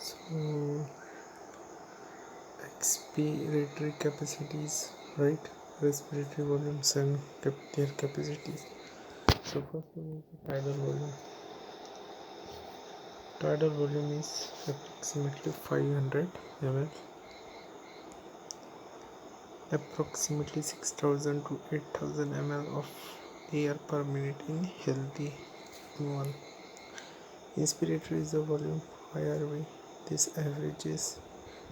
So expiratory capacities, right? Respiratory volumes and their capacities. So first one is the tidal volume. Tidal volume is approximately 500 ml, approximately 6,000 to 8,000 ml of air per minute in healthy one. Inspiratory is the volume IRV. This averages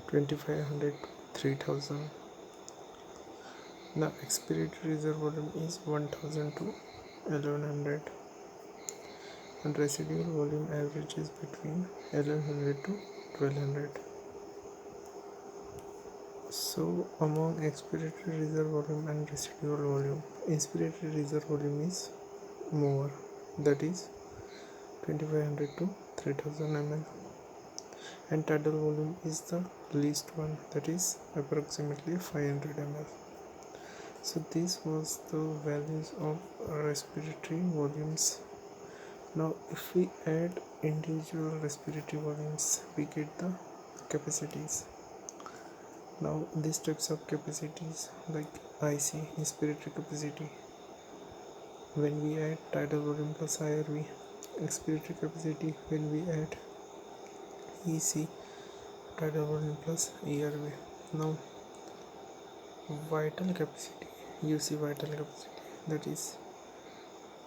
2500 to 3000. Now expiratory reserve volume is 1000 to 1100, and residual volume averages between 1100 to 1200. So among expiratory reserve volume and residual volume, inspiratory reserve volume is more, that is 2500 to 3000 ml, and tidal volume is the least one, that is approximately 500 ml. So this was the values of respiratory volumes. Now if we add individual respiratory volumes, we get the capacities. Now these types of capacities like IC, inspiratory capacity, when we add tidal volume plus IRV, expiratory capacity when we add EC, tidal volume plus ERV. Now vital capacity, UC vital capacity, that is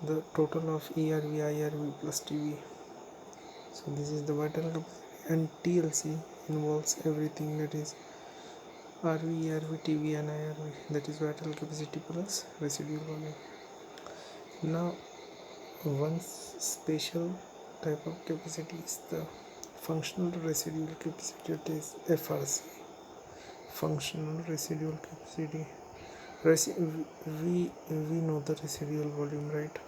the total of ERV, IRV plus TV. So this is the vital capacity, and TLC involves everything, that is RV, ERV, TV and IRV, that is vital capacity plus residual volume. Now one special type of capacity is the functional residual capacity, that is FRC. Functional residual capacity. We know the residual volume, right?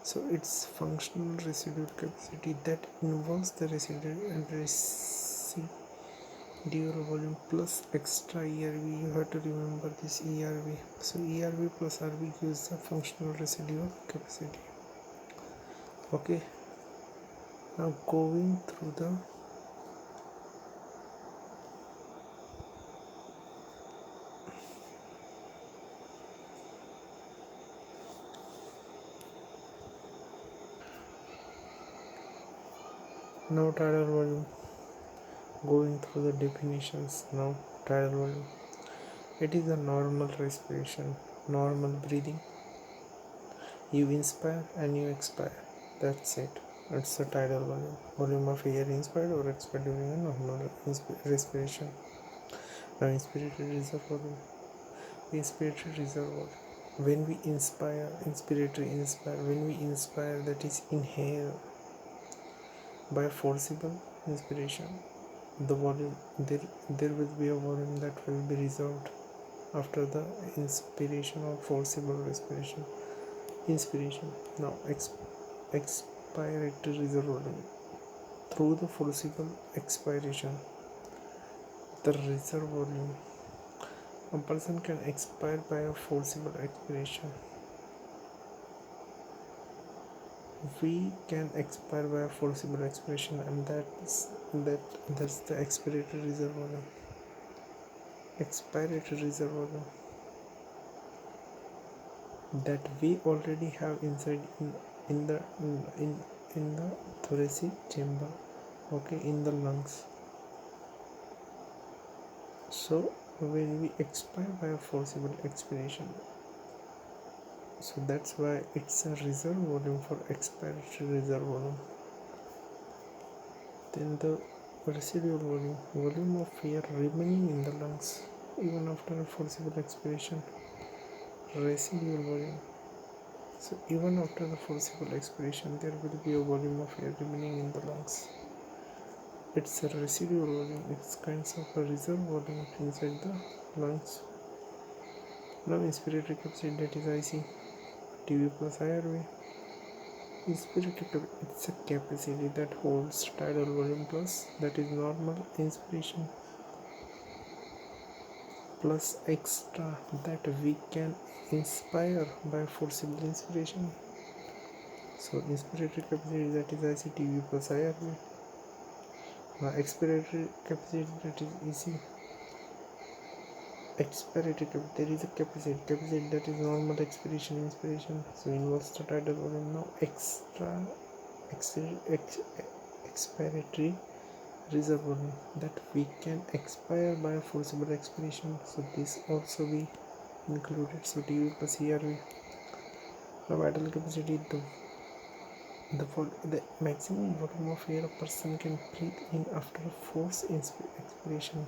So it's functional residual capacity that involves the residual volume plus extra ERV. You have to remember this ERV. So ERV plus RV gives the functional residual capacity. Okay, now going through the now tidal volume, going through the definitions. Now tidal volume, it is a normal respiration, normal breathing. You inspire and you expire, that's it. It's a tidal volume, volume of air inspired or expired during a normal respiration. Now inspiratory reserve volume. Inspiratory reserve volume, when we inspire, when we inspire, that is inhale by forcible inspiration, the volume there will be a volume that will be reserved after the inspiration or forcible inspiration. Now expiratory reserve volume, through the forcible expiration, the reserve volume, a person can expire by a forcible expiration. We can expire by a forcible expiration, and that's the expiratory reserve volume. Expiratory reserve volume, that we already have inside in the thoracic chamber, okay, in the lungs. So when we expire by a forcible expiration, so that's why it's a reserve volume for expiratory reserve volume. Then the residual volume, volume of air remaining in the lungs even after a forcible expiration. Residual volume, so even after the forcible expiration there will be a volume of air remaining in the lungs. It's a residual volume, it's kinds of a reserve volume inside the lungs. Now inspiratory capacity, that is IC, TV plus IRV. Inspiratory capacity, it's a capacity that holds tidal volume plus, that is normal inspiration, plus extra that we can inspire by forcible inspiration. So inspiratory capacity, that is IC, TV plus IRV. Expiratory capacity, that is easy. Expiratory there is a capacity that is normal expiration inspiration, so involves the tidal volume. Now expiratory reserve volume, that we can expire by a forcible expiration, so this also be included. So dV plus ERV. Now vital capacity, the maximum volume of air a person can breathe in after a forced expiration